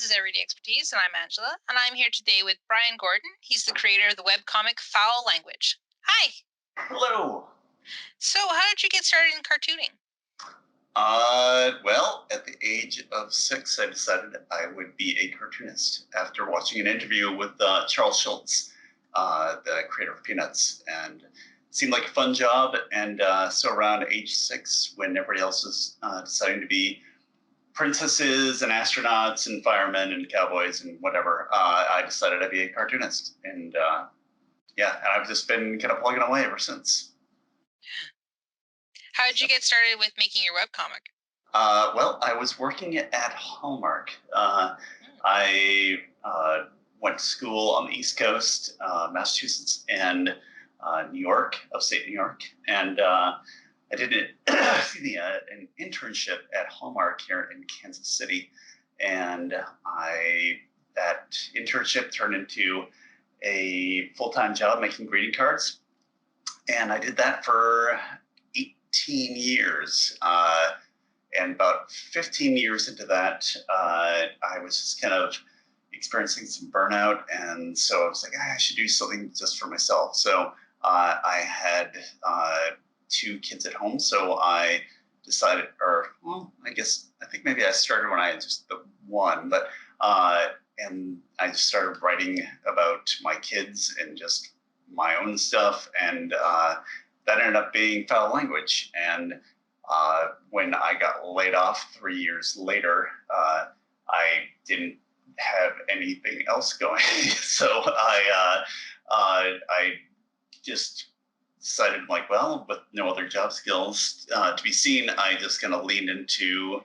This is Everyday Expertise, and I'm Angela, and I'm here today with Brian Gordon. He's the creator of the webcomic Fowl Language. Hi! Hello. So, how did you get started in cartooning? Well, at the age of 6, I decided I would be a cartoonist after watching an interview with Charles Schultz, the creator of Peanuts, and it seemed like a fun job. And so around age 6, when everybody else was deciding to be princesses and astronauts and firemen and cowboys and whatever, I decided I'd be a cartoonist. And yeah, and I've just been kind of plugging away ever since. How did you get started with making your webcomic? Well, I was working at Hallmark. I went to school on the East Coast, Massachusetts, and New York, upstate New York, and I did an internship at Hallmark here in Kansas City, and that internship turned into a full-time job making greeting cards, and I did that for 18 years. And about 15 years into that, I was just kind of experiencing some burnout. And so I was like, I should do something just for myself. So I had 2 kids at home. So I decided, I think maybe I started when I had just the one, but and I started writing about my kids and just my own stuff. And that ended up being Fowl Language. And when I got laid off 3 years later, I didn't have anything else going. So I just decided, like, well, with no other job skills to be seen, I just kind of leaned into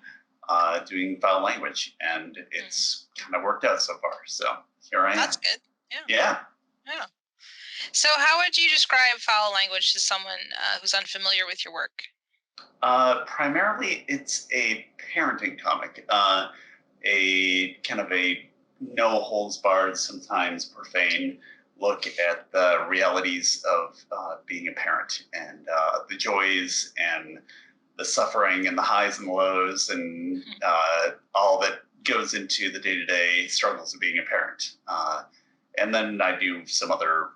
doing Fowl Language, and it's kind of worked out so far. So here I am. That's good. Yeah. Yeah. So, how would you describe Fowl Language to someone who's unfamiliar with your work? Primarily, it's a parenting comic, a kind of a no holds barred, sometimes profane look at the realities of being a parent and the joys and the suffering and the highs and the lows and all that goes into the day to day struggles of being a parent. And then I do some other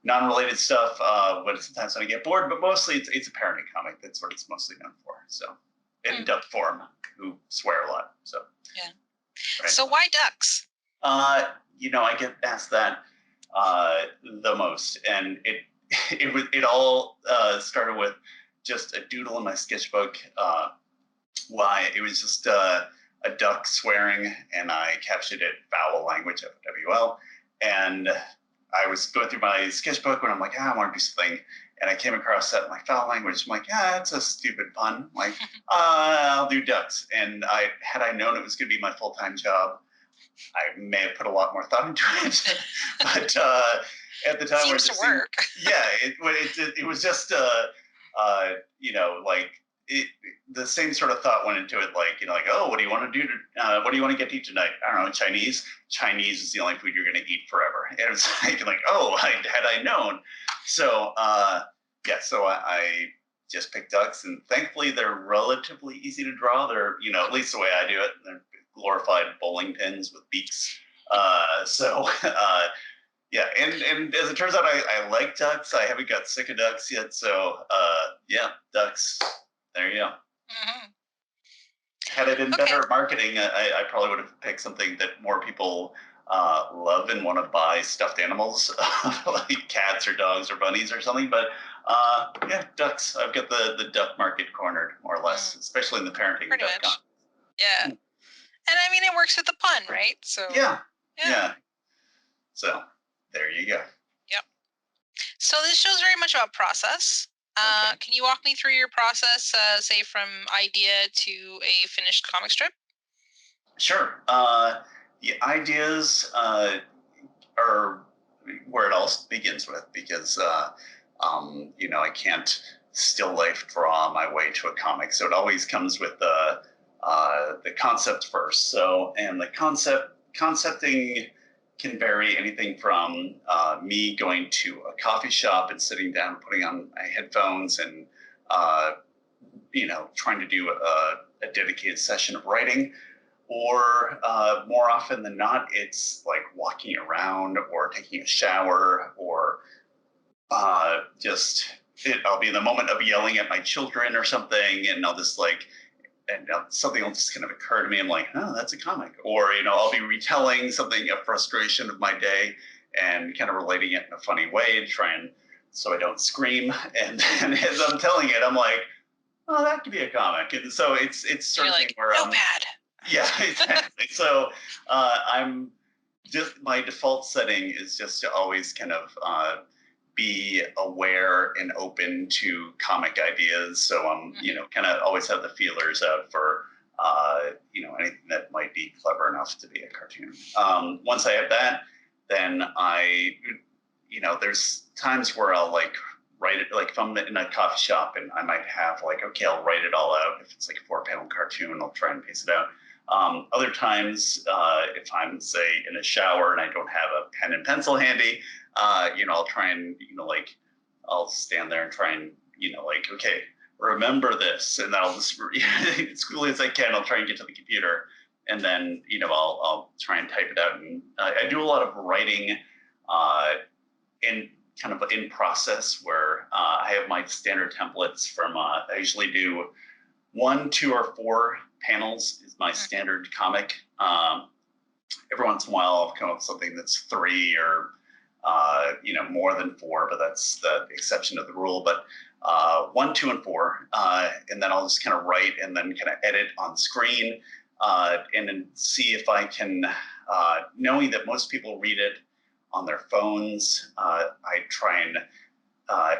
non-related stuff when sometimes when I get bored, but mostly it's a parenting comic. That's what it's mostly known for. So, in duck form, who swear a lot. So yeah. Right. So why ducks? I get asked that the most, and it all started with just a doodle in my sketchbook. Why it was just a duck swearing, and I captured it Fowl Language, FWL, and I was going through my sketchbook when I'm like, I want to do something. And I came across that in my Fowl Language. I'm like, that's a stupid pun. I'm like, I'll do ducks. And had I known it was going to be my full-time job, I may have put a lot more thought into it. But at the time, Seems to work. It was just, the same sort of thought went into it. Like, oh, what do you want to do? What do you want to get to eat tonight? I don't know, Chinese. Chinese is the only food you're going to eat forever. And it was like, oh, had I known. So, so I just picked ducks, and thankfully they're relatively easy to draw. They're, at least the way I do it, they're glorified bowling pins with beaks. And as it turns out, I like ducks. I haven't got sick of ducks yet. So, ducks. There you go. Mm-hmm. Had I been better at marketing, I probably would have picked something that more people love and want to buy stuffed animals, like cats or dogs or bunnies or something. But ducks. I've got the duck market cornered, more or less, especially in the parenting. Pretty much. Yeah. And I mean, it works with the pun, right? So yeah. So there you go. Yep. So this show's very much about process. Can you walk me through your process, say from idea to a finished comic strip? Sure. The ideas are where it all begins with, because I can't still life draw my way to a comic, so it always comes with the concept first. So, and the concepting can vary anything from me going to a coffee shop and sitting down, putting on my headphones, and trying to do a dedicated session of writing, or more often than not, it's like walking around or taking a shower or I'll be in the moment of yelling at my children or something, and I'll just like, and something will just kind of occur to me. I'm like, oh, that's a comic. Or, I'll be retelling something, a frustration of my day, and kind of relating it in a funny way to try and so I don't scream. And then as I'm telling it, I'm like, oh, that could be a comic. And so it's sort You're of thing like, where notepad. yeah, exactly. So I'm just my default setting is just to always kind of be aware and open to comic ideas. So I'm, kind of always have the feelers out for, anything that might be clever enough to be a cartoon. Once I have that, then there's times where I'll like write it, like if I'm in a coffee shop and I might have like, okay, I'll write it all out. If it's like a 4-panel cartoon, I'll try and pace it out. Other times, if I'm say in a shower and I don't have a pen and pencil handy, I'll try and like I'll stand there and try and like okay, remember this, and then I'll just as quickly as I can, I'll try and get to the computer, and then I'll try and type it out. And I do a lot of writing in kind of in process where I have my standard templates from. I usually do 1, 2, or 4 panels is my standard comic. Every once in a while, I'll come up with something that's 3 or more than 4, but that's the exception to the rule. But 1, 2, and 4, and then I'll just kind of write and then kind of edit on screen, and then see if I can, knowing that most people read it on their phones, I try and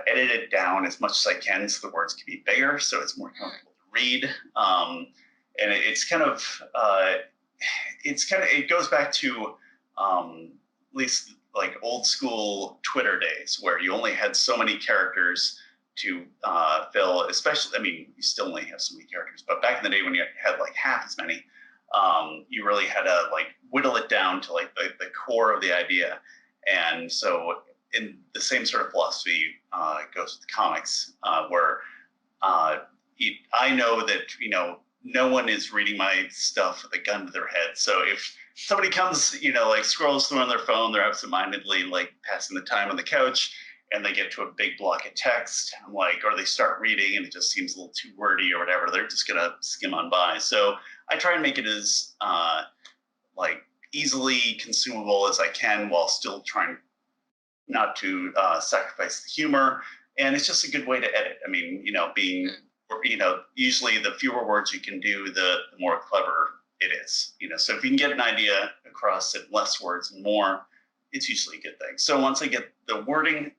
edit it down as much as I can so the words can be bigger, so it's more comfortable to read. And it goes back to at least like old school Twitter days where you only had so many characters to fill, especially, I mean, you still only have so many characters, but back in the day when you had like half as many, you really had to like whittle it down to like the core of the idea. And so in the same sort of philosophy goes with comics, where I know that, no one is reading my stuff with a gun to their head. So if somebody comes, like scrolls through on their phone, they're absentmindedly like passing the time on the couch and they get to a big block of text, I'm like, or they start reading and it just seems a little too wordy or whatever, they're just going to skim on by. So I try and make it as like easily consumable as I can while still trying not to sacrifice the humor. And it's just a good way to edit. I mean, usually the fewer words you can do, the more clever it is. So if you can get an idea across in less words and more, it's usually a good thing. So once I get the wording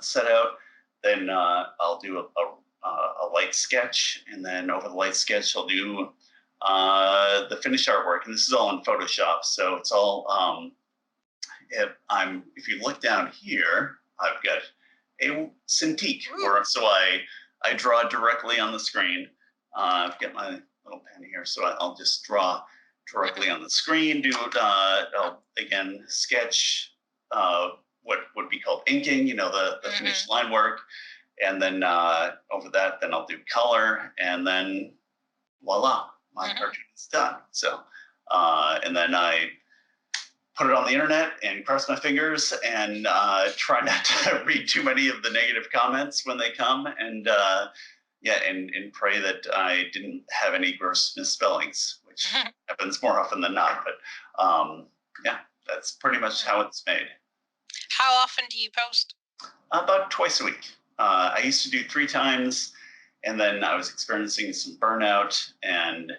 set out, then I'll do a light sketch, and then over the light sketch, I'll do the finished artwork. And this is all in Photoshop, so it's all. If you look down here, I've got a Cintiq, so I draw directly on the screen. I've got my little pen here, so I'll just draw directly on the screen. I'll again sketch what would be called inking, the finished line work, and then over that, then I'll do color, and then voila, my cartoon is done. So, and then I put it on the internet and cross my fingers and try not to read too many of the negative comments when they come, and and pray that I didn't have any gross misspellings, which happens more often than not. But that's pretty much how it's made. How often do you post? About twice a week. I used to do 3 times, and then I was experiencing some burnout, and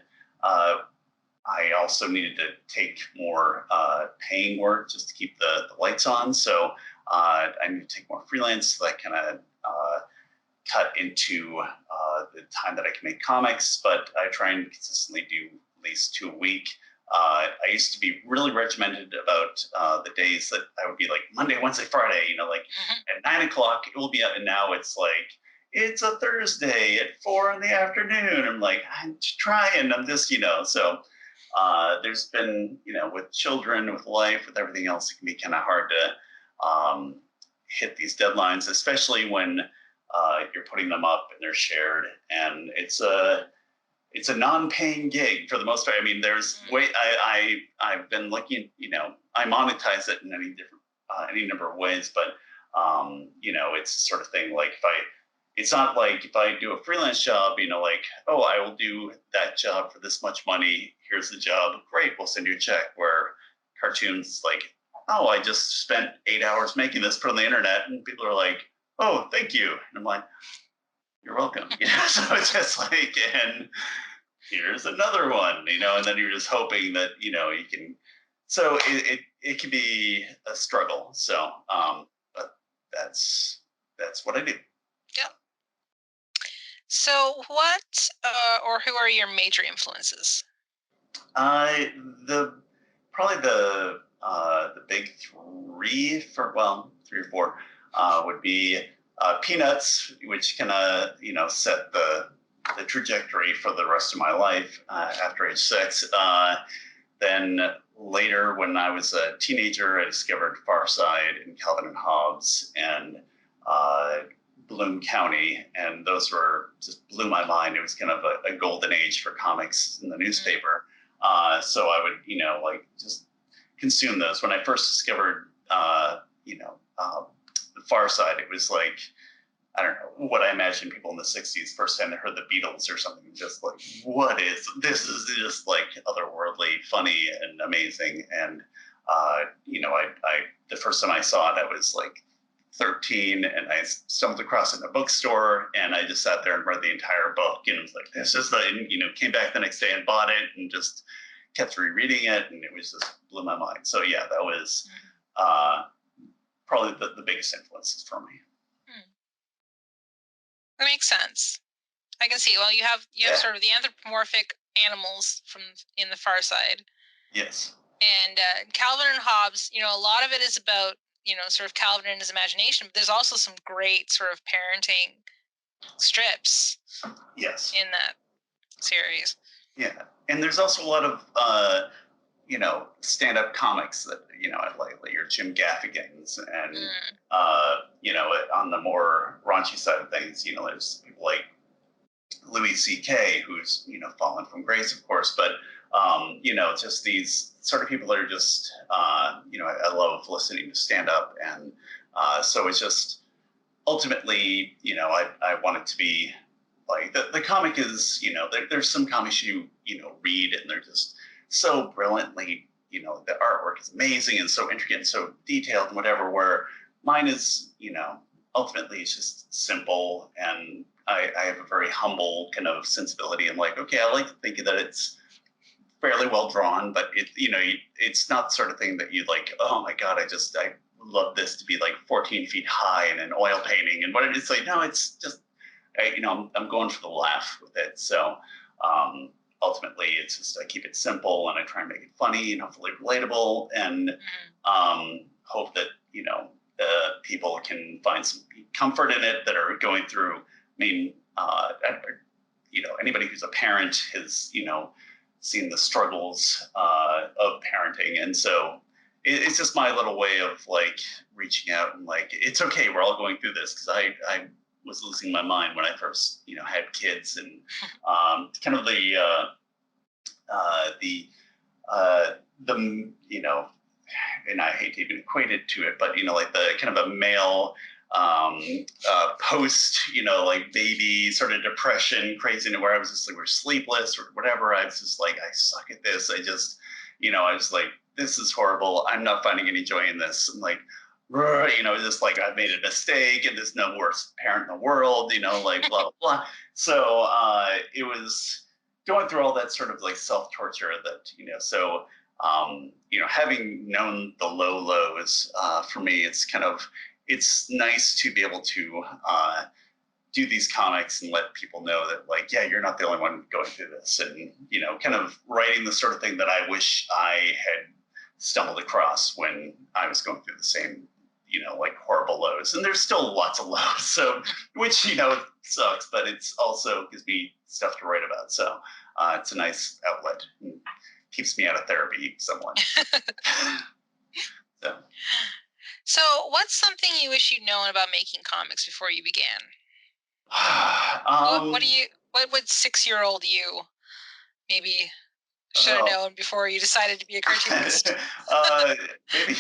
I also needed to take more paying work just to keep the lights on. So I need to take more freelance so that kind of cut into the time that I can make comics. But I try and consistently do at least 2 a week. I used to be really regimented about the days that I would be like Monday, Wednesday, Friday, like at 9 o'clock it will be up, and now it's like, it's a Thursday at 4 in the afternoon. I'm like, I'm trying, I'm just, so there's been, with children, with life, with everything else, it can be kind of hard to hit these deadlines, especially when you're putting them up and they're shared. And it's it's a non-paying gig for the most part. I mean, there's Mm, way I've been looking, I monetize it in any number of ways, but it's the sort of thing like it's not like if I do a freelance job, like, oh, I will do that job for this much money. Here's the job. Great, we'll send you a check. Where cartoons like, oh, I just spent 8 hours making this, put on the internet, and people are like, oh, thank you. And I'm like, you're welcome. So it's just like, and here's another one, and then you're just hoping that, you can, so it can be a struggle. So, but that's what I do. yep. So, what or who are your major influences? I the Probably the big three for well 3 or 4 would be Peanuts, which kind of set the trajectory for the rest of my life after age 6. Then later, when I was a teenager, I discovered Far Side and Calvin and Hobbes and uh, Bloom County, and those were just blew my mind. It was kind of a golden age for comics in the Mm, newspaper. So I would, like just consume those. When I first discovered, the Far Side, it was like I don't know what I imagine people in the '60s first time they heard the Beatles or something. Just like, what is this? Is just like otherworldly, funny, and amazing. And I the first time I saw it, I was like 13, and I stumbled across it in a bookstore, and I just sat there and read the entire book, and it was like, this is the, and, came back the next day and bought it, and just kept rereading it, and it was just blew my mind. So yeah, that was mm, uh, probably the biggest influences for me. mm. That makes sense. I can see. Well, you have Yeah. sort of the anthropomorphic animals from in the Far Side, Yes. and Calvin and Hobbes. A lot of it is about sort of Calvin and his imagination, but there's also some great sort of parenting strips Yes. in that series. Yeah, and there's also a lot of stand-up comics that I like your Jim Gaffigan's, and Mm, on the more raunchy side of things, there's people like Louis C.K., who's fallen from grace, of course, but just these sort of people that are just I love listening to stand up, and so it's just ultimately, I want it to be like the comic is, there's some comics you read and they're just so brilliantly, the artwork is amazing and so intricate and so detailed and whatever, where mine is, ultimately it's just simple, and I have a very humble kind of sensibility. I'm like, okay, I like to think that it's fairly well drawn, but it's not the sort of thing that you like, oh my God, I love this to be like 14 feet high and an oil painting. And what it's like, no, it's just, I'm going for the laugh with it. So ultimately, it's just, I keep it simple and I try and make it funny and hopefully relatable, and mm, hope that, people can find some comfort in it that are going through. I mean, anybody who's a parent has, seen the struggles of parenting, and so it's just my little way of like reaching out and like, it's okay, we're all going through this, because I was losing my mind when I first had kids, and kind of the and I hate to even equate it to it, but like the kind of a male um, post, like baby sort of depression, crazy, where I was just like, we're sleepless or whatever. I was just like, I suck at this. I was like, this is horrible. I'm not finding any joy in this. I'm like, just like I've made a mistake and there's no worse parent in the world, like blah, blah, blah. So it was going through all that sort of like self torture that, so having known the low lows, for me, it's nice to be able to do these comics and let people know that, like, yeah, you're not the only one going through this, and kind of writing the sort of thing that I wish I had stumbled across when I was going through the same, like horrible lows. And there's still lots of lows, so which sucks, but it's also gives me stuff to write about. So it's a nice outlet. And keeps me out of therapy somewhat. So, So, what's something you wish you'd known about making comics before you began? What um, do you? What would 6-year-old you? maybe should have known before you decided to be a cartoonist? Maybe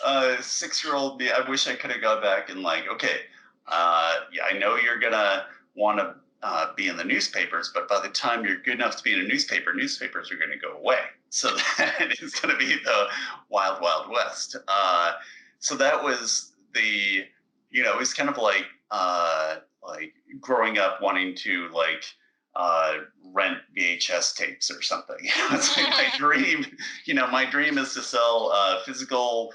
6-year-old me. I wish I could have gone back and like, okay, yeah, I know you're gonna want to be in the newspapers, but by the time you're good enough to be in a newspaper, newspapers are going to go away. So that is going to be the wild, wild west. So that was the, it was kind of like growing up wanting to like uh, rent VHS tapes or something. It's like my dream. My dream is to sell physical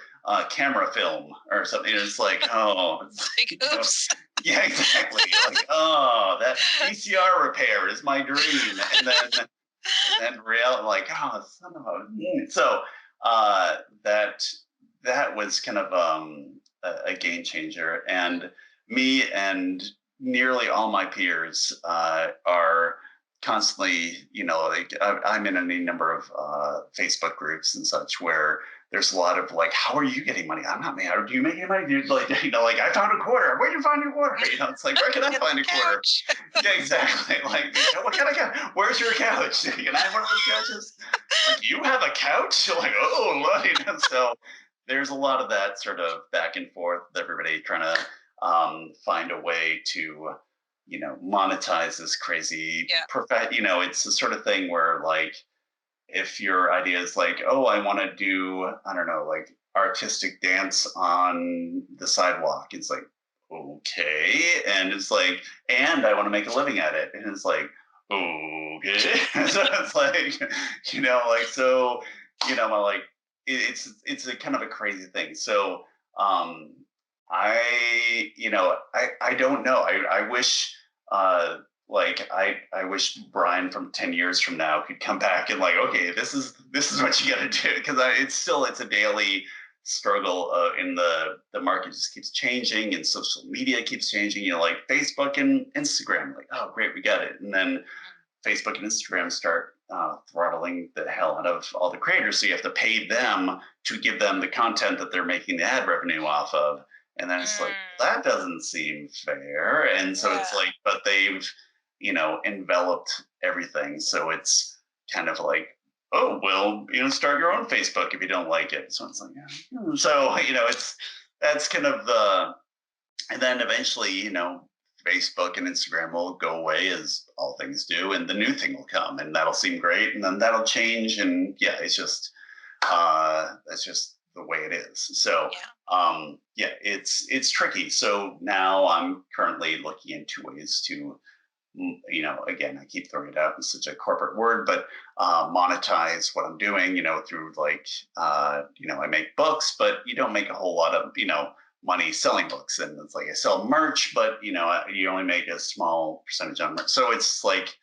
camera film or something. And it's like, oh, Like, oops. yeah, exactly. Like, oh, that VCR repair is my dream, and then reality, like, oh, son of a. So that was kind of a game changer, and me and nearly all my peers are constantly, like I'm in any number of Facebook groups and such where there's a lot of like, how are you getting money? I'm not mad. Do you make any money? Dude, like, like I found a quarter. Where you find your quarter? It's like, where can I find a quarter? Yeah, exactly. Like, what kind of couch? Where's your couch? Can I have one of those couches? Like, you have a couch? You're like, oh, Lord. So there's a lot of that sort of back and forth with everybody trying to find a way to monetize this crazy it's the sort of thing where like if your idea is like, oh, I want to do, I don't know, like artistic dance on the sidewalk, it's like, okay. And it's like, and I want to make a living at it, and it's like, okay. So it's like, like, so like it's a kind of a crazy thing. So I don't know. I wish I wish Brian from 10 years from now could come back and like, okay, this is what you got to do, because it's a daily struggle. In the market just keeps changing, and social media keeps changing. Like Facebook and Instagram, like, oh great, we got it, and then Facebook and Instagram start throttling the hell out of all the creators. So you have to pay them to give them the content that they're making the ad revenue off of. And then it's like, that doesn't seem fair. And so it's like, but they've, enveloped everything. So it's kind of like, oh, well, start your own Facebook if you don't like it. So it's like, yeah. So, that's kind of and then eventually, Facebook and Instagram will go away, as all things do, and the new thing will come, and that'll seem great, and then that'll change, and yeah, it's just that's just the way it is. So it's tricky. So now I'm currently looking into ways to, again, I keep throwing it out in such a corporate word, but monetize what I'm doing, through like, I make books, but you don't make a whole lot of, money selling books. And it's like, I sell merch, but you only make a small percentage on merch. So it's like,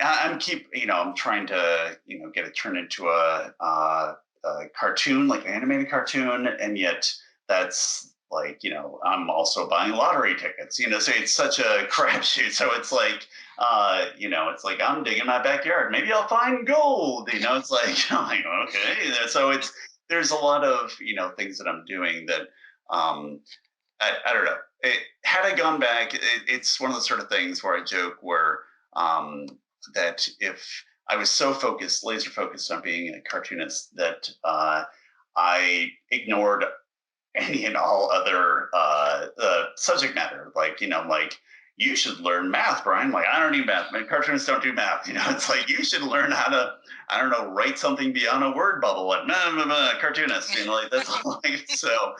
I'm trying to, get it turned into a cartoon, like an animated cartoon. And yet that's like, I'm also buying lottery tickets, so it's such a crapshoot. So it's like, it's like, I'm digging my backyard. Maybe I'll find gold, it's like, I'm like, okay. So there's a lot of, things that I'm doing that, I don't know. Had I gone back, it's one of the sort of things where I joke where, that if I was so focused, laser focused on being a cartoonist, that I ignored any and all other subject matter. Like, like, you should learn math, Brian. Like, I don't need math. My cartoonists don't do math. It's like, you should learn how to, I don't know, write something beyond a word bubble. Like, cartoonist, like that's like, so,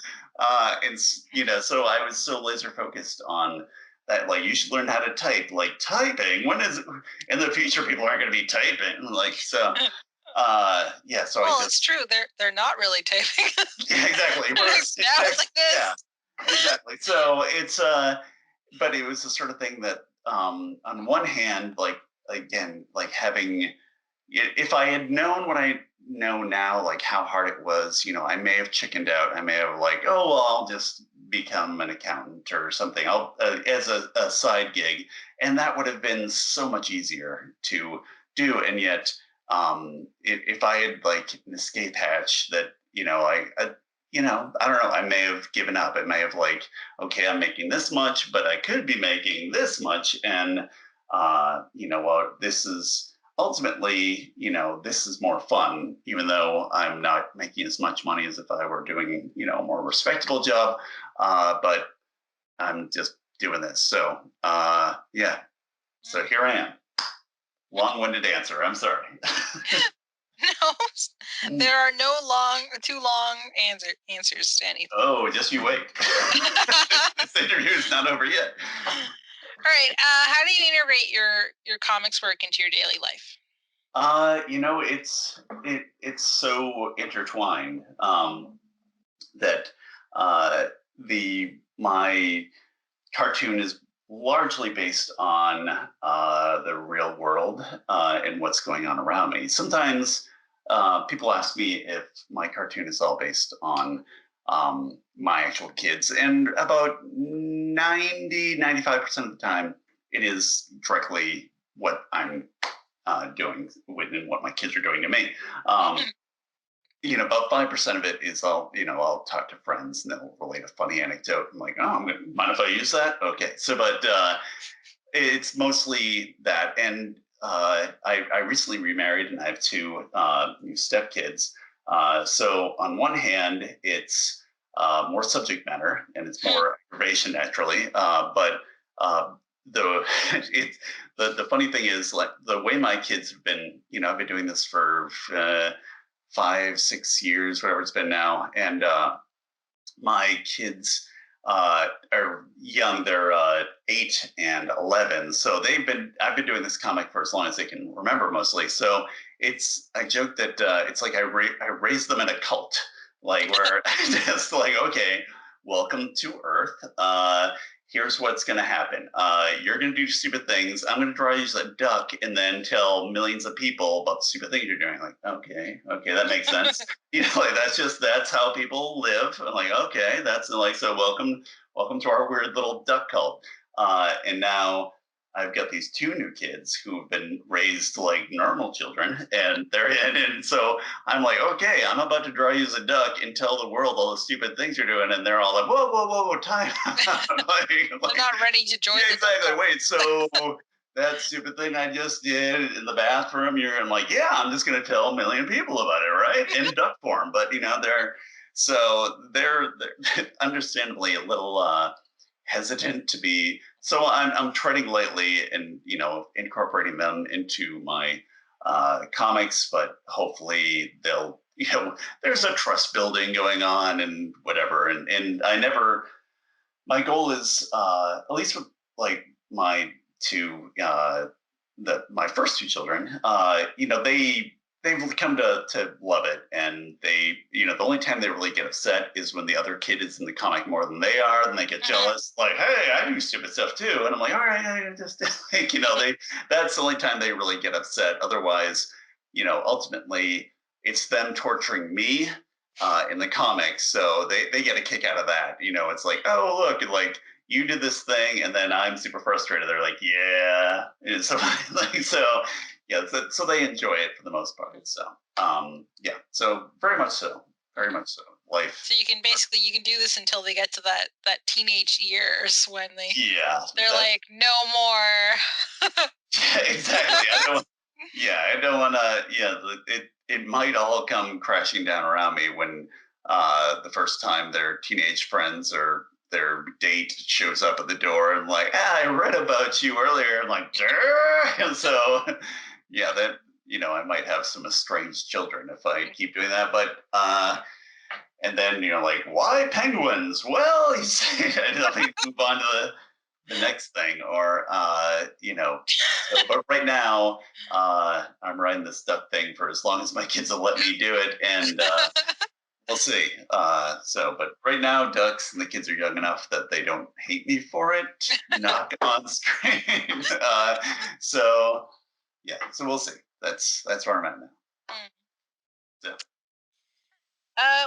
and so I was so laser focused on that, like, you should learn how to type. Like, typing, when is in the future people aren't going to be typing, like, so yeah. So well, it's true, they're not really typing. Yeah, exactly. Now it's like this. Yeah, exactly. So it's but it was the sort of thing that on one hand, like, again, like having, if I had known what I know now, like how hard it was, I may have chickened out. I may have like, oh, well, I'll just become an accountant or something. I'll as a side gig, and that would have been so much easier to do. And yet, if I had like an escape hatch that, I don't know, I may have given up. I may have like, okay, I'm making this much, but I could be making this much. And, well, this is ultimately, this is more fun, even though I'm not making as much money as if I were doing, a more respectable job. But I'm just doing this. So, yeah. So here I am. Long-winded answer. I'm sorry. No, there are no too long answers to anything. Oh, just you wait. This interview is not over yet. All right. How do you integrate your comics work into your daily life? It's so intertwined that the my cartoon is largely based on the real world and what's going on around me. Sometimes people ask me if my cartoon is all based on my actual kids, and about 95% of the time, it is directly what I'm doing and what my kids are doing to me. About 5% of it is I'll talk to friends and they'll relate a funny anecdote. I'm like, oh, mind if I use that? Okay. So, but it's mostly that. And I recently remarried and I have two new stepkids. So on one hand, it's more subject matter and it's more aggravation naturally. But the the funny thing is, like, the way my kids have been, I've been doing this for 5, 6 years, whatever it's been now. And my kids are young. They're 8 and 11. So I've been doing this comic for as long as they can remember, mostly. So I joke that it's like I raised them in a cult, like where just like, okay, welcome to Earth. Here's what's going to happen. You're going to do stupid things. I'm going to draw you as a duck and then tell millions of people about the stupid things you're doing. Like, okay, that makes sense. Like that's how people live. I'm like, okay, that's like, so welcome to our weird little duck cult. And now I've got these two new kids who have been raised like normal children, and and so I'm like, okay, I'm about to draw you as a duck and tell the world all the stupid things you're doing, and they're all like, whoa, time. They're not ready to join. Yeah, exactly. Wait, so that stupid thing I just did in the bathroom, I'm like, yeah, I'm just going to tell a million people about it, right? In duck form, but they're understandably a little hesitant to be. So I'm treading lightly and incorporating them into my comics, but hopefully they'll there's a trust building going on and whatever. And my goal is at least with like my two my first two children, they've come to love it, and the only time they really get upset is when the other kid is in the comic more than they are, and they get jealous, like, hey, I do stupid stuff too, and I'm like, all right, I just like, that's the only time they really get upset. Otherwise, ultimately it's them torturing me in the comics, so they get a kick out of that. It's like, oh, look, like, you did this thing, and then I'm super frustrated. They're like, yeah. And so, yeah, so they enjoy it for the most part. So, yeah, so very much so. Life. So you can do this until they get to that teenage years when they're like, no more. Yeah, exactly. I don't want to. Yeah, it might all come crashing down around me when the first time their teenage friends or their date shows up at the door and like, I read about you earlier. I'm like, Durr! And so, yeah, that I might have some estranged children if I keep doing that. But and then like, why penguins? Well, you say, I think move on to the next thing, or but right now I'm writing this duck thing for as long as my kids will let me do it, and we'll see. But right now, ducks, and the kids are young enough that they don't hate me for it. Knock on screen. So yeah, so we'll see. That's where I'm at now. So.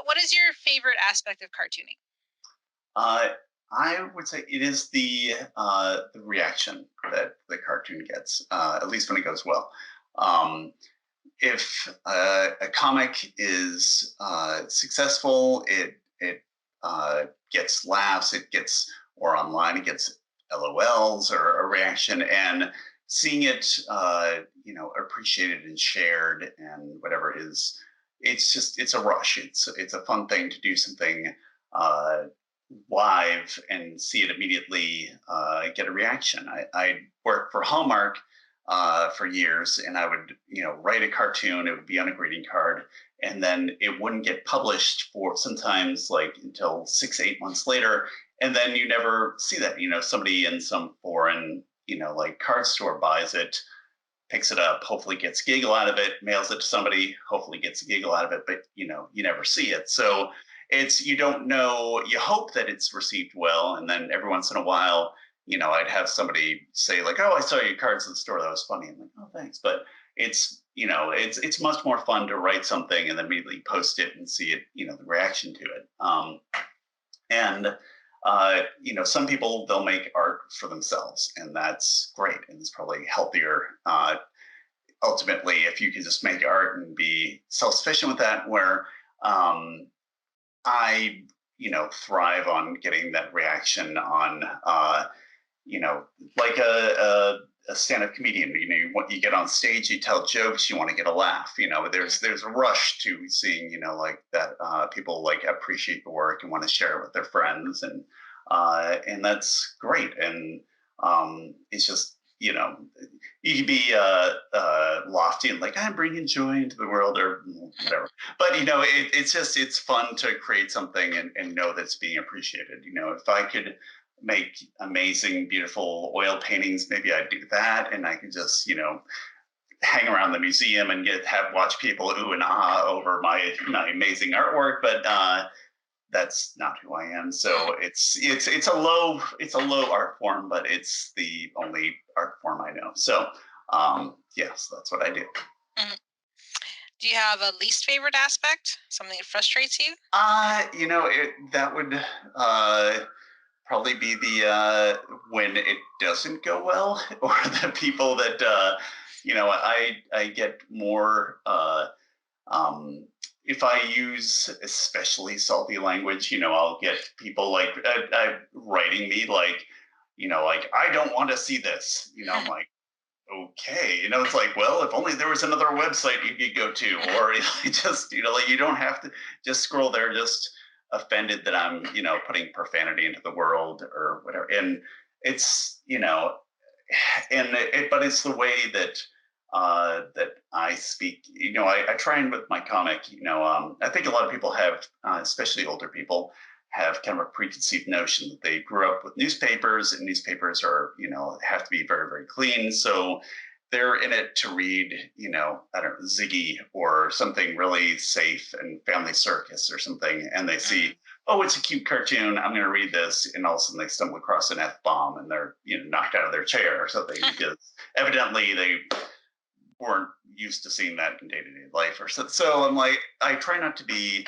What is your favorite aspect of cartooning? I would say it is the reaction that the cartoon gets, at least when it goes well. If a comic is successful, it gets laughs, or online it gets LOLs or a reaction, and seeing it, appreciated and shared and whatever is, it's a rush. It's a fun thing to do something uh, live and see it immediately get a reaction. I worked for Hallmark for years, and I would write a cartoon. It would be on a greeting card, and then it wouldn't get published for sometimes like until 6 8 months later, and then you never see that. Somebody in some foreign like card store buys it, picks it up, hopefully gets a giggle out of it, mails it to somebody, hopefully gets a giggle out of it, but you never see it. So it's, you don't know, you hope that it's received well, and then every once in a while, I'd have somebody say like, "Oh, I saw your cards in the store. That was funny." I'm like, "Oh, thanks." But it's much more fun to write something and then immediately post it and see it, the reaction to it. And some people, they'll make art for themselves, and that's great, and it's probably healthier. Ultimately, if you can just make art and be self-sufficient with that, where I thrive on getting that reaction on you know like a stand-up comedian. You get on stage, you tell jokes, you want to get a laugh. There's a rush to seeing like that, people like appreciate the work and want to share it with their friends, and that's great. And it's just you can be lofty and like, I'm bringing joy into the world or whatever, but it's fun to create something and know that it's being appreciated. If I could make amazing beautiful oil paintings, maybe I'd do that, and I could just hang around the museum and watch people ooh and ah over my amazing artwork. But that's not who I am. So it's a low art form, but it's the only art form I know. So yes, that's what I do. Mhm. Do you have a least favorite aspect? Something that frustrates you? That would probably be the when it doesn't go well, or the people that I get more if I use especially salty language. I'll get people like writing me like, like, I don't want to see this. I'm like, okay, it's like, well, if only there was another website you could go to, or just, like, you don't have to just scroll there, just offended that I'm, putting profanity into the world or whatever. And it's, but it's the way that that I speak. I try and with my comic, I think a lot of people have, especially older people, have kind of a preconceived notion that they grew up with newspapers, and newspapers are, have to be very, very clean. So they're in it to read, I don't know, Ziggy or something really safe, and Family Circus or something, and they see, oh, it's a cute cartoon, I'm going to read this, and all of a sudden they stumble across an F bomb and they're knocked out of their chair or something, because evidently they weren't used to seeing that in day-to-day life or so. So I'm like, I try not to be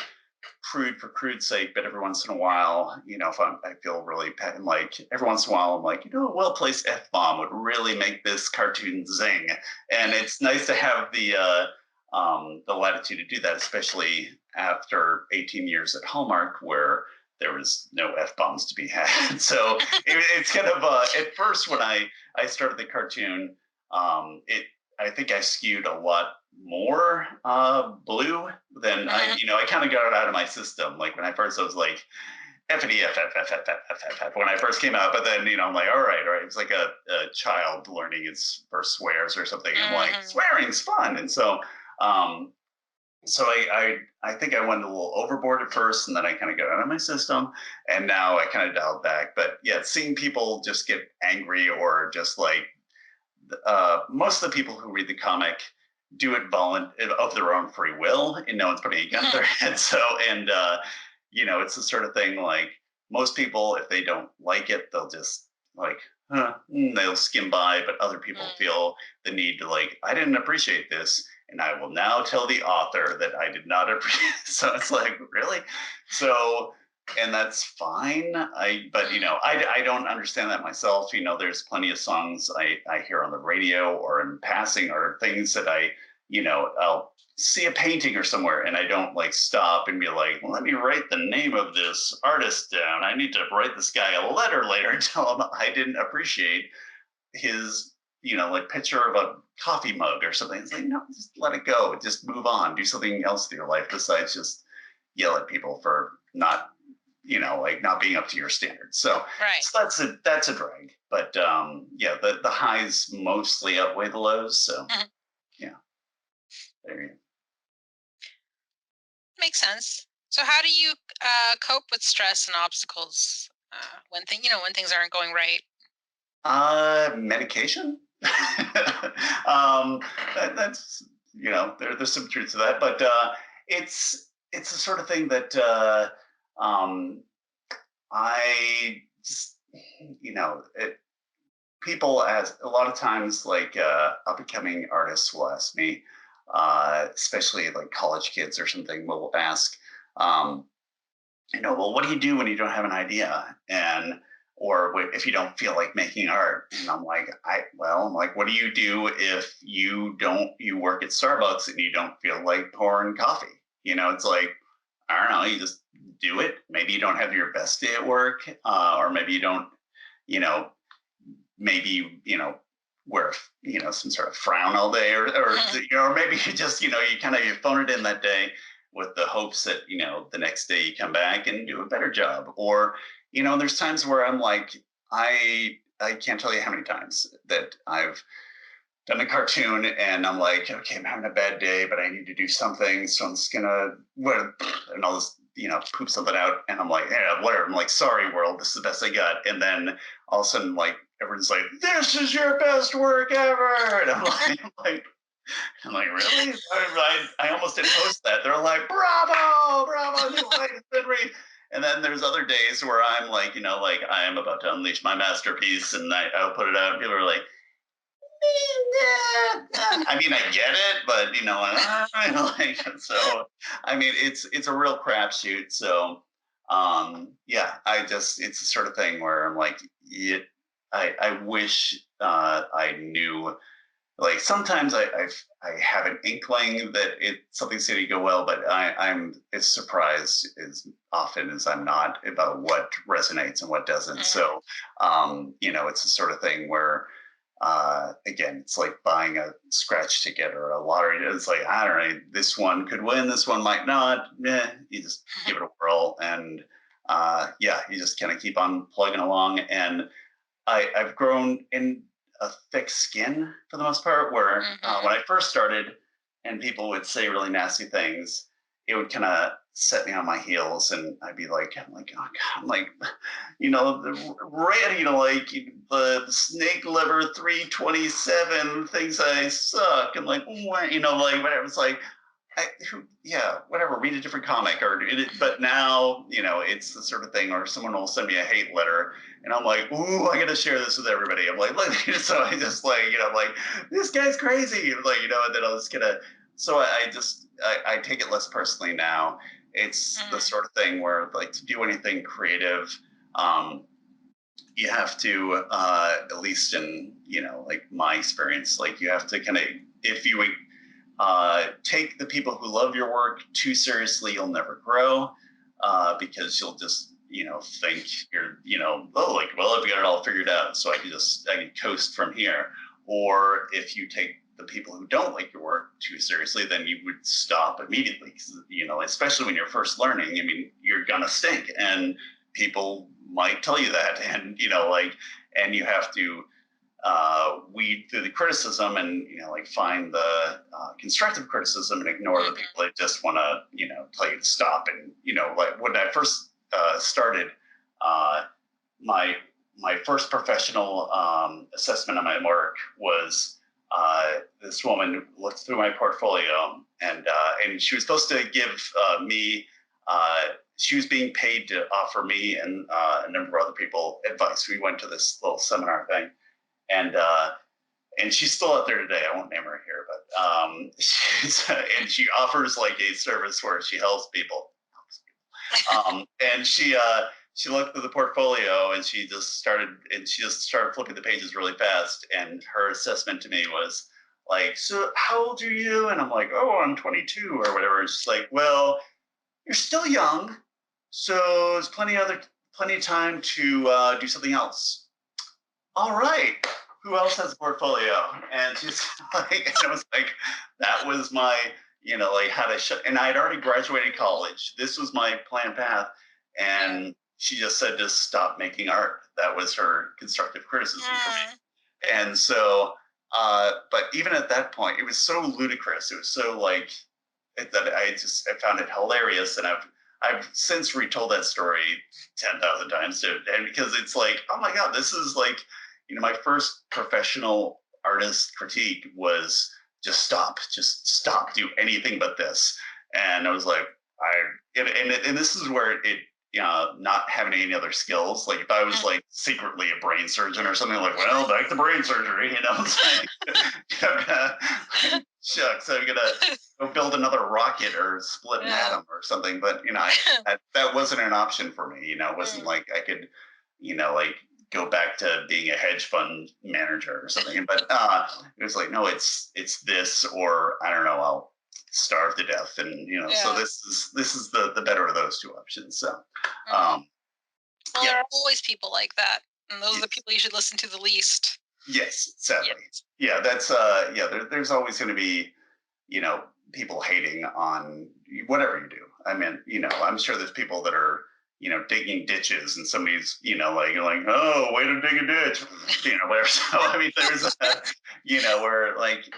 crude for crude's sake, but every once in a while, if I feel really pet, and like every once in a while, I'm like, a well-placed F bomb would really make this cartoon zing, and it's nice to have the latitude to do that, especially after 18 years at Hallmark, where there was no F bombs to be had. So it's kind of at first when I started the cartoon, it I think I skewed a lot more blue than I kind of got it out of my system. Like when I first, I was like, F E F F F F F F F when I first came out. But then, I'm like, all right. It's like a child learning its first swears or something. I'm like, swearing's fun. And um, so I think I went a little overboard at first, and then I kind of got out of my system, and now I kind of dialed back. But yeah, seeing people just get angry, or just like, most of the people who read the comic do it of their own free will, and no one's putting a gun to their head. So, and it's the sort of thing like, most people, if they don't like it, they'll just like, they'll skim by. But other people feel the need to like, I didn't appreciate this, and I will now tell the author that I did not appreciate. So it's like, really? So, and that's fine. But I don't understand that myself. There's plenty of songs I hear on the radio or in passing, or things that I'll see a painting or somewhere, and I don't like stop and be like, well, let me write the name of this artist down. I need to write this guy a letter later and tell him I didn't appreciate his like picture of a coffee mug or something. It's like, no, just let it go. Just move on. Do something else with your life besides just yell at people for not, like not being up to your standards. So, Right. so that's a drag. But yeah, the highs mostly outweigh the lows. So Mhm. yeah, there you go. Makes sense. So how do you cope with stress and obstacles when things aren't going right? Medication. That's there's some truth to that, but it's the sort of thing that um, I just people as a lot of times like up and coming artists will ask me, especially like college kids or something, will ask. Um, well, what do you do when you don't have an idea? And or if you don't feel like making art? And I'm like, I'm like, what do you do if you work at Starbucks and you don't feel like pouring coffee? It's like, I don't know, you just do it. Maybe you don't have your best day at work, or maybe you don't, you know, maybe wear some sort of frown all day, or maybe you just you phone it in that day with the hopes that the next day you come back and do a better job. Or there's times where I'm like, I can't tell you how many times that I've done a cartoon and I'm like, okay, I'm having a bad day, but I need to do something, so I'm just gonna and I'll just poop something out, and I'm like, yeah, whatever. I'm like, sorry, world, this is the best I got. And then all of a sudden, like, everyone's like, this is your best work ever, and I'm like, really? I almost didn't post that. They're like, bravo, bravo, new way. And then there's other days where I'm like, like I am about to unleash my masterpiece, and I'll put it out, and people are like, I mean, I get it, but so I mean, it's a real crapshoot. So, yeah, it's the sort of thing where I'm like, I wish I knew. Like sometimes I have an inkling that something's going to go well, but I'm as surprised as often as I'm not about what resonates and what doesn't. So, it's the sort of thing where again, it's like buying a scratch ticket or a lottery. It's like, I don't know, this one could win, this one might not. You just give it a whirl, and yeah, you just kind of keep on plugging along. And I've grown in a thick skin for the most part, where when I first started and people would say really nasty things, it would kind of set me on my heels, and I'm like, oh God, I'm like, the red, like the snake liver 327 thinks I suck, and like, what, like whatever. It's like, yeah, whatever. Read a different comic, but now it's the sort of thing, or someone will send me a hate letter, and I'm like, ooh, I got to share this with everybody. I'm like, look, so I just like, I'm like, this guy's crazy, like, and then I was gonna. So I take it less personally now. It's the sort of thing where like to do anything creative, you have to at least in like my experience, like you have to kind of, if you take the people who love your work too seriously, you'll never grow, because you'll just think you're oh, like, well, I've got it all figured out, so I can coast from here. Or if you take the people who don't like your work too seriously, then you would stop immediately. Especially when you're first learning, I mean, you're gonna stink, and people might tell you that, and and you have to weed through the criticism, and like find the constructive criticism, and ignore the people that just want to tell you to stop. And like when I first started, my my first professional assessment of my work was this woman looked through my portfolio, and she was supposed to give me. She was being paid to offer me and a number of other people advice. We went to this little seminar thing, and she's still out there today. I won't name her here, but and she offers like a service where she helps people. And she looked through the portfolio, and she just started flipping the pages really fast. And her assessment to me was like, "So how old are you?" And I'm like, "Oh, I'm 22 or whatever." And she's like, "Well, you're still young, so there's plenty of time to do something else." All right. who else has a portfolio? And she's like, and I was like, that was my, like how to shut. And I had already graduated college. This was my planned path. And she just said, just stop making art. That was her constructive criticism for me. And so, but even at that point, it was so ludicrous. It was so like that I found it hilarious. And I've since retold that story 10,000 times and because it's like, oh my God, this is like, my first professional artist critique was just stop, do anything but this. And I was like, and this is where it, not having any other skills. Like if I was like secretly a brain surgeon or something, like, well, back to brain surgery, shucks, I'm gonna go build another rocket or split an atom or something. But that wasn't an option for me. It wasn't like I could, like go back to being a hedge fund manager or something. But it was like, no, it's this, or I don't know, I'll starve to death. And so this is the better of those two options. So well, there are always people like that, and those are the people you should listen to the least. Yes, sadly. Yeah, that's there's always going to be people hating on whatever you do. I mean, I'm sure there's people that are digging ditches, and somebody's like, oh, way to dig a ditch, whatever. So I mean, there's where like,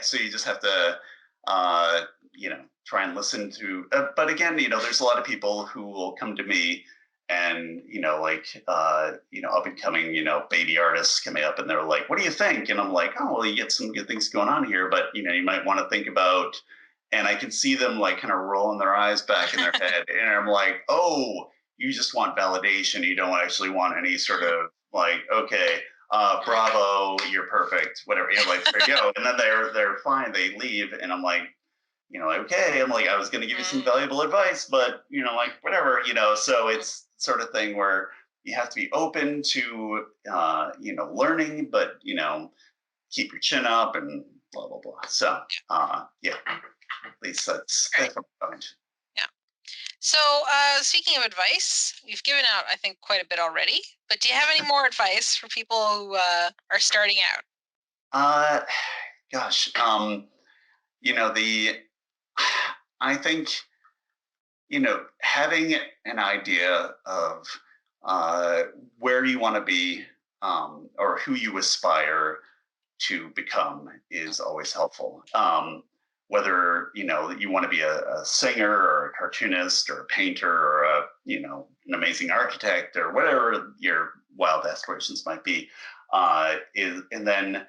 so you just have to try and listen to, but again, there's a lot of people who will come to me and, up and coming, baby artists coming up, and they're like, what do you think? And I'm like, oh, well, you get some good things going on here, but, you might want to think about, and I can see them like kind of rolling their eyes back in their head. And I'm like, oh, you just want validation. You don't actually want any sort of like, okay, bravo, you're perfect, whatever. Like, there you go. And then they're fine. They leave. And I'm like, okay, I'm like, I was going to give you some valuable advice, but, like, whatever, so it's sort of thing where you have to be open to, learning, but, keep your chin up and blah, blah, blah. So, at least that's my point. Yeah. So, speaking of advice, we've given out, I think, quite a bit already, but do you have any more advice for people who are starting out? Gosh, I think, having an idea of where you want to be, or who you aspire to become is always helpful. Whether, you want to be a singer or a cartoonist or a painter or an amazing architect or whatever your wild aspirations might be, and then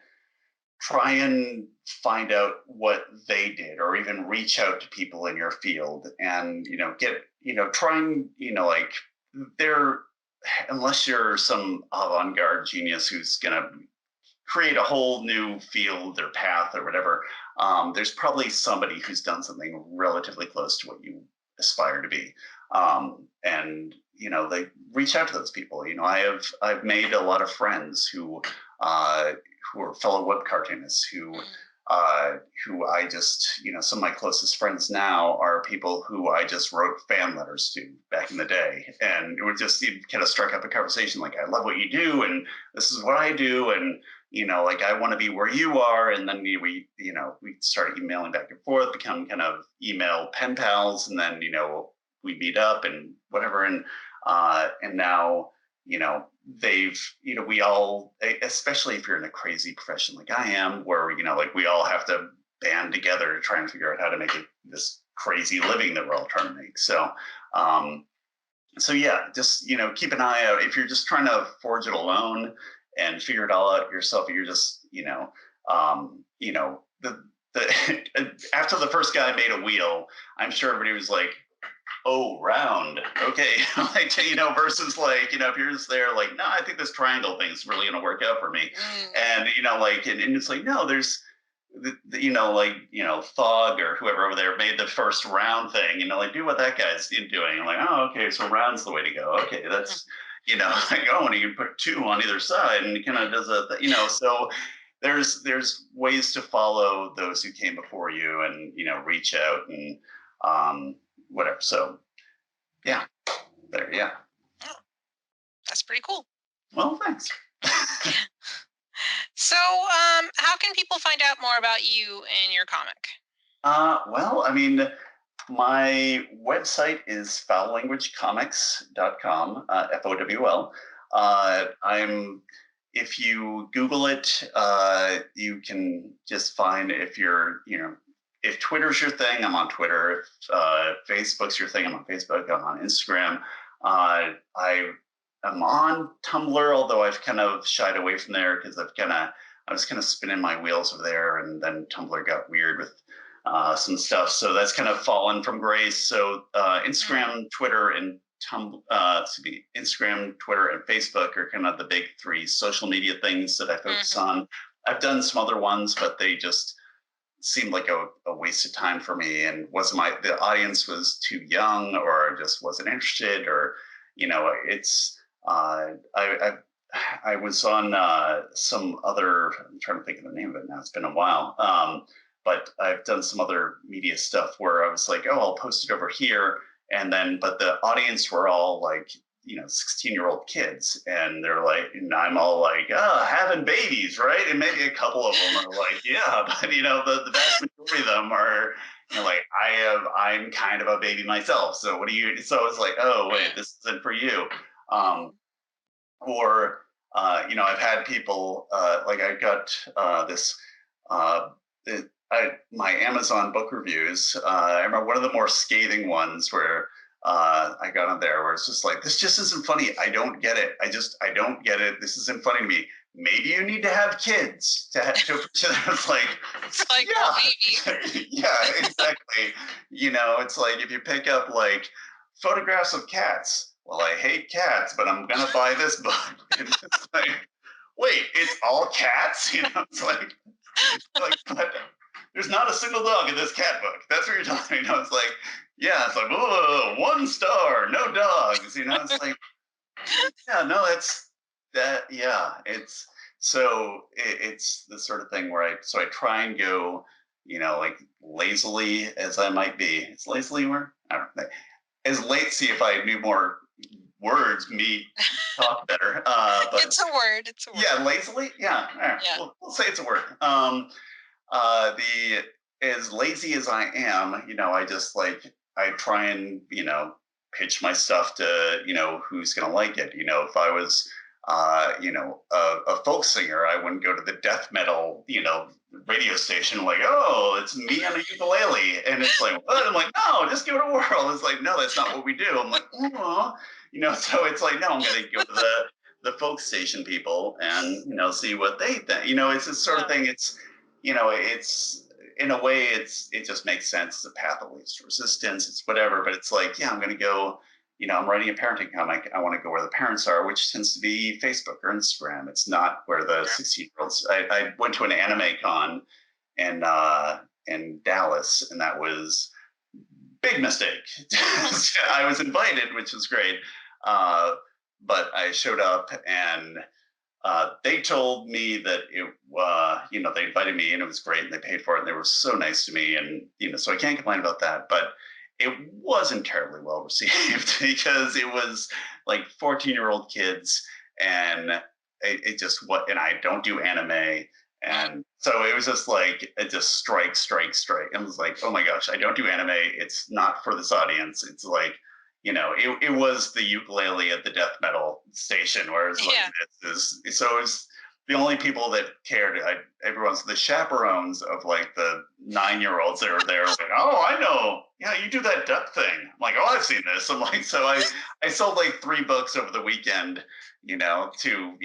try and find out what they did, or even reach out to people in your field and try and like they're, unless you're some avant-garde genius who's gonna create a whole new field or path or whatever, there's probably somebody who's done something relatively close to what you aspire to be, and they reach out to those people. I've made a lot of friends who are fellow web cartoonists who I just, some of my closest friends now are people who I just wrote fan letters to back in the day. And it would just kind of strike up a conversation like, I love what you do, and this is what I do. And, like, I want to be where you are. And then we start emailing back and forth, become kind of email pen pals. And then, we meet up and whatever. And now, they've, we all, especially if you're in a crazy profession like I am, where, like we all have to band together to try and figure out how to make this crazy living that we're all trying to make. So, just, keep an eye out. If you're just trying to forge it alone and figure it all out yourself, you're just, after the first guy made a wheel, I'm sure everybody was like, oh, round. Okay. Like, versus like, if you're just there, like, no, I think this triangle thing's really going to work out for me. And, and it's like, no, there's, Thog or whoever over there made the first round thing, like, do what that guy's doing. I'm like, oh, okay. So round's the way to go. Okay. That's, like, oh, and you can put two on either side and it kind of does so there's ways to follow those who came before you and, reach out and, whatever. So, yeah. That's pretty cool. Well, thanks. So, how can people find out more about you and your comic? Well, I mean, my website is foullanguagecomics.com, FOWL. I'm if you Google it, you can just find if if Twitter's your thing, I'm on Twitter. If Facebook's your thing, I'm on Facebook. I'm on Instagram. I am on Tumblr, although I've kind of shied away from there because I was kind of spinning my wheels over there, and then Tumblr got weird with some stuff. So that's kind of fallen from grace. So Instagram, Twitter, and Instagram, Twitter, and Facebook are kind of the big three social media things that I focus on. I've done some other ones, but they just seemed like a waste of time for me, and the audience was too young, or just wasn't interested, or it's I was on some other. I'm trying to think of the name of it now. It's been a while. But I've done some other media stuff where I was like, oh, I'll post it over here. And then, but the audience were all like, 16-year-old kids. And they're like, and I'm all like, oh, having babies, right? And maybe a couple of them are like, yeah, but the vast majority of them are, like, I'm kind of a baby myself. So what do you, so it's like, oh, wait, this isn't for you. Or, I've had people, like I got this, my Amazon book reviews. I remember one of the more scathing ones where I got on there where it's just like, this just isn't funny. I don't get it. I don't get it. This isn't funny to me. Maybe you need to have kids to it's like, well, maybe. Yeah, exactly. It's like if you pick up like photographs of cats. Well, I hate cats, but I'm gonna buy this book. And it's like, wait, it's all cats? It's like but there's not a single dog in this cat book. That's what you're telling me. It's like, yeah, it's like, oh, 1 star, no dogs. It's like, yeah, no, that's that. Yeah, it's the sort of thing where I try and go, like lazily as I might be. It's lazily where I don't know. As late, see if I knew more words, me talk better. But It's a word. It's a word. Yeah, lazily. Yeah, Yeah. we'll say it's a word. The As lazy as I am, I just I try and pitch my stuff to who's gonna like it. If I was a folk singer, I wouldn't go to the death metal radio station like, oh, it's me on a ukulele, and it's like, what? I'm like, no, just give it a whirl. It's like, no, that's not what we do. I'm like, oh, so it's like, no, I'm gonna go to the folk station people and see what they think. It's this sort of thing. It's in a way it just makes sense. It's a path of least resistance. It's whatever, but it's like, yeah, I'm going to go. I'm writing a parenting comic. I want to go where the parents are, which tends to be Facebook or Instagram. It's not where the 16-year-olds. I went to an anime con in Dallas, and that was big mistake. I was invited, which was great, but I showed up and they told me that they invited me and it was great and they paid for it and they were so nice to me, and so I can't complain about that. But it wasn't terribly well received because it was like 14-year-old kids, and it just what, and I don't do anime. And so it was just like, it just strike. And it was like, oh my gosh, I don't do anime. It's not for this audience. It's like, it was the ukulele at the death metal station where it's like, so it was the only people that cared. Everyone's the chaperones of like the 9-year-olds that were there. Like, oh, I know. Yeah, you do that duck thing. I'm like, oh, I've seen this. I'm like, so I sold like 3 books over the weekend, to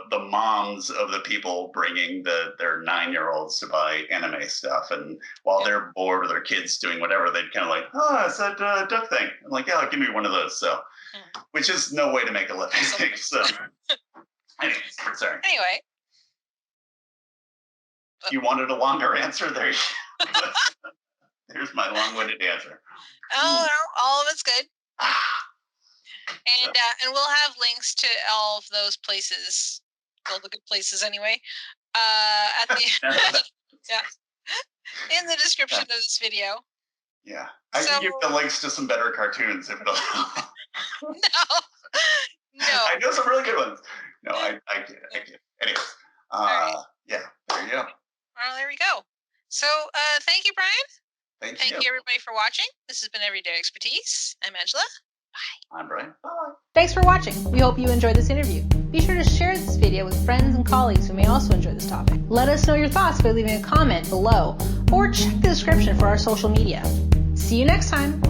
the moms of the people bringing their 9-year-olds to buy anime stuff, and while they're bored with their kids doing whatever, they'd kind of like, oh, it's that duck thing. I'm like, yeah, give me one of those. So, which is no way to make a living. So, anyways, sorry. Anyway, you wanted a longer answer there. Here's my long-winded answer. Oh, no, all of it's good. And we'll have links to all of those places, all the good places anyway, at the in the description of this video. Yeah, I can give the links to some better cartoons if it'll help. No. I know some really good ones. No, I get it. Anyways, right. there we go. So thank you, Brian. Thank you. Everybody for watching. This has been Everyday Expertise. I'm Angela. Bye. I'm Brian. Bye. Thanks for watching. We hope you enjoyed this interview. Be sure to share this video with friends and colleagues who may also enjoy this topic. Let us know your thoughts by leaving a comment below or check the description for our social media. See you next time.